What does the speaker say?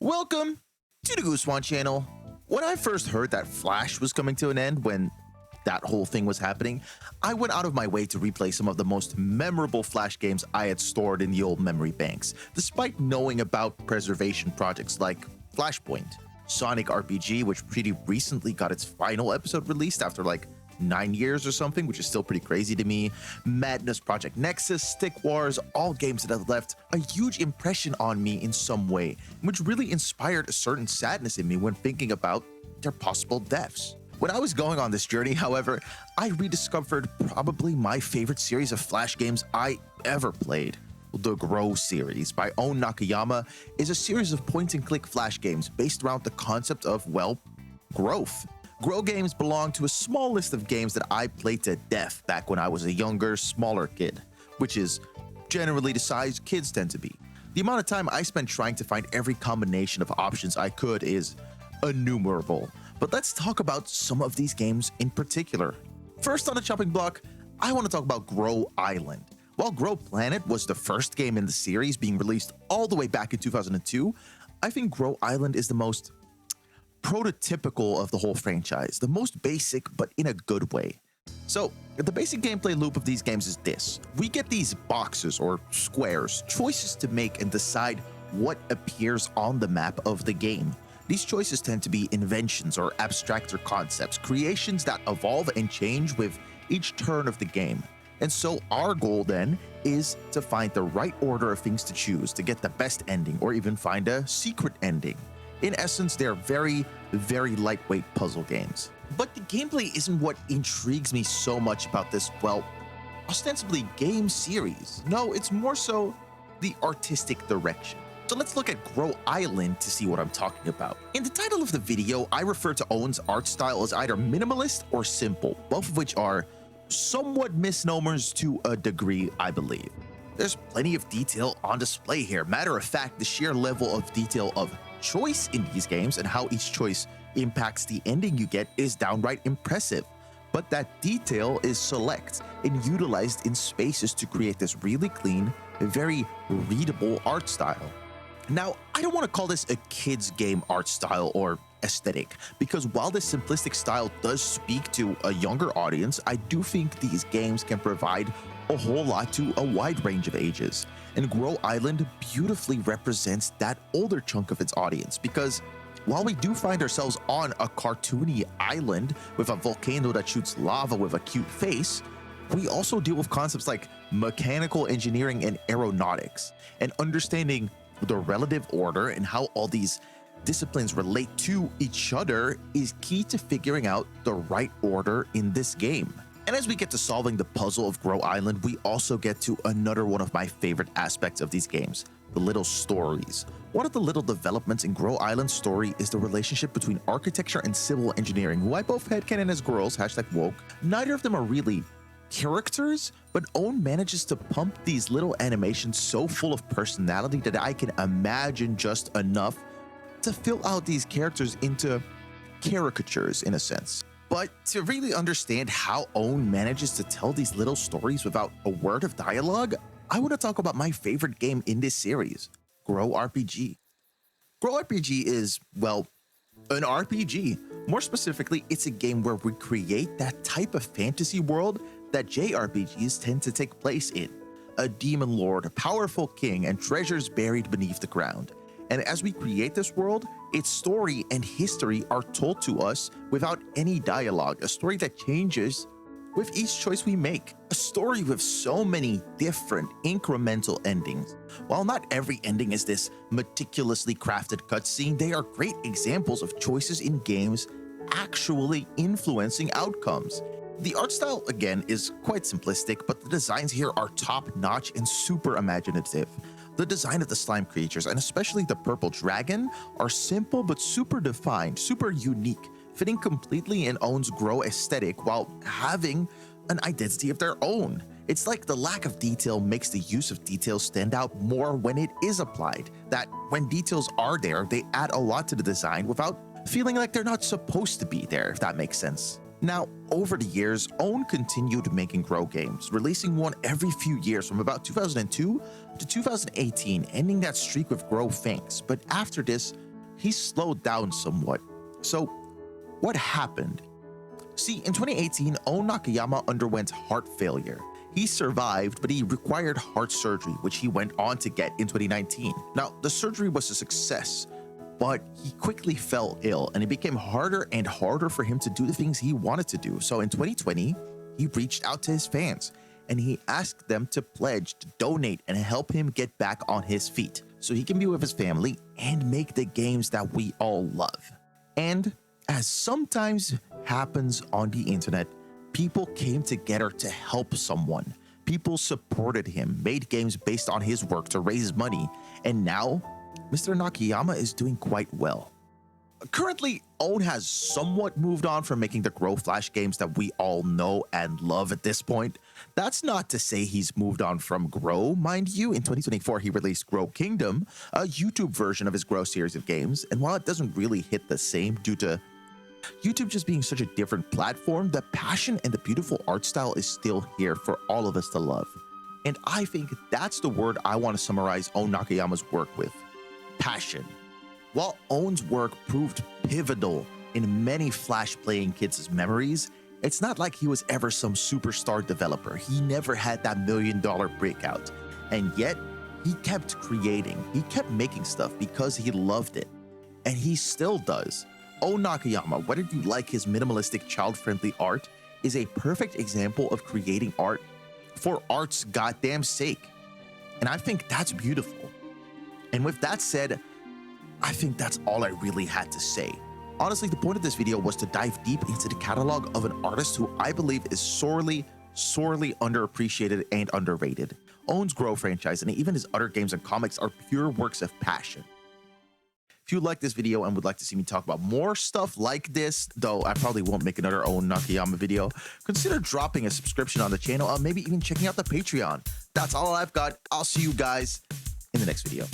Welcome to the Goose One channel. When I first heard that Flash was coming to an end, when that whole thing was happening, I went out of my way to replay some of the most memorable Flash games I had stored in the old memory banks, despite knowing about preservation projects like Flashpoint, Sonic RPG, which pretty recently got its final episode released after like 9 years or something, which is still pretty crazy to me. Madness, Project Nexus, Stick Wars, all games that have left a huge impression on me in some way, which really inspired a certain sadness in me when thinking about their possible deaths. When I was going on this journey, however, I rediscovered probably my favorite series of Flash games I ever played. The Grow series by Own Nakayama is a series of point-and-click Flash games based around the concept of, well, growth. Grow games belong to a small list of games that I played to death back when I was a younger, smaller kid, which is generally the size kids tend to be. The amount of time I spent trying to find every combination of options I could is innumerable. But let's talk about some of these games in particular. First on the chopping block, I want to talk about Grow Island. While Grow Planet was the first game in the series being released all the way back in 2002, I think Grow Island is the most prototypical of the whole franchise, the most basic but in a good way. So the basic gameplay loop of these games is this: we get these boxes or squares, choices to make and decide what appears on the map of the game. These choices tend to be inventions or abstracter concepts, creations that evolve and change with each turn of the game. And so our goal then is to find the right order of things to choose to get the best ending, or even find a secret ending. In essence, they're very, very lightweight puzzle games. But the gameplay isn't what intrigues me so much about this, well, ostensibly game series. No, it's more so the artistic direction. So let's look at Grow Island to see what I'm talking about. In the title of the video, I refer to Owen's art style as either minimalist or simple, both of which are somewhat misnomers to a degree, I believe. There's plenty of detail on display here. Matter of fact, the sheer level of detail of choice in these games and how each choice impacts the ending you get is downright impressive. But that detail is select and utilized in spaces to create this really clean, very readable art style. Now, I don't want to call this a kid's game art style or aesthetic, because while this simplistic style does speak to a younger audience, I do think these games can provide a whole lot to a wide range of ages. And Grow Island beautifully represents that older chunk of its audience, because while we do find ourselves on a cartoony island with a volcano that shoots lava with a cute face, we also deal with concepts like mechanical engineering and aeronautics, and understanding the relative order and how all these disciplines relate to each other is key to figuring out the right order in this game. And as we get to solving the puzzle of Grow Island, we also get to another one of my favorite aspects of these games: the little stories. One of the little developments in Grow Island's story is the relationship between architecture and civil engineering, who I both headcanon as girls, #woke. Neither of them are really characters, but Own manages to pump these little animations so full of personality that I can imagine just enough to fill out these characters into caricatures in a sense. But to really understand how Own manages to tell these little stories without a word of dialogue, I want to talk about my favorite game in this series, Grow RPG. Grow RPG is, well, an RPG. More specifically, it's a game where we create that type of fantasy world that JRPGs tend to take place in. A demon lord, a powerful king, and treasures buried beneath the ground. And as we create this world, its story and history are told to us without any dialogue, a story that changes with each choice we make. A story with so many different incremental endings. While not every ending is this meticulously crafted cutscene, they are great examples of choices in games actually influencing outcomes. The art style, again, is quite simplistic, but the designs here are top-notch and super imaginative. The design of the slime creatures, and especially the purple dragon, are simple but super defined, super unique, fitting completely in Own's Grow aesthetic while having an identity of their own. It's like the lack of detail makes the use of details stand out more when it is applied, that when details are there, they add a lot to the design without feeling like they're not supposed to be there, if that makes sense. Now, over the years, Own continued making Grow games, releasing one every few years from about 2002 to 2018, ending that streak with Grow Fangs. But after this, he slowed down somewhat. So, what happened? See, in 2018, Nakayama underwent heart failure. He survived, but he required heart surgery, which he went on to get in 2019. Now, the surgery was a success, but he quickly fell ill, and it became harder and harder for him to do the things he wanted to do. So in 2020, he reached out to his fans, and he asked them to pledge, to donate, and help him get back on his feet so he can be with his family and make the games that we all love. And as sometimes happens on the internet, people came together to help someone. People supported him, made games based on his work to raise money, and now Mr. Nakayama is doing quite well. Currently, Own has somewhat moved on from making the Grow Flash games that we all know and love at this point. That's not to say he's moved on from Grow. Mind you, in 2024, he released Grow Kingdom, a YouTube version of his Grow series of games, and while it doesn't really hit the same due to YouTube just being such a different platform, the passion and the beautiful art style is still here for all of us to love. And I think that's the word I want to summarize Own Nakayama's work with: passion. While Own's work proved pivotal in many Flash playing kids' memories, it's not like he was ever some superstar developer. He never had that $1 million breakout. And yet, he kept creating. He kept making stuff because he loved it. And he still does. Own Nakayama, whether you like his minimalistic, child-friendly art, is a perfect example of creating art for art's goddamn sake. And I think that's beautiful. And with that said, I think that's all I really had to say. Honestly, the point of this video was to dive deep into the catalog of an artist who I believe is sorely underappreciated and underrated. Own's Grow franchise and even his other games and comics are pure works of passion. If you like this video and would like to see me talk about more stuff like this, though I probably won't make another Own Nakayama video, consider dropping a subscription on the channel and maybe even checking out the Patreon. That's all I've got. I'll see you guys in the next video.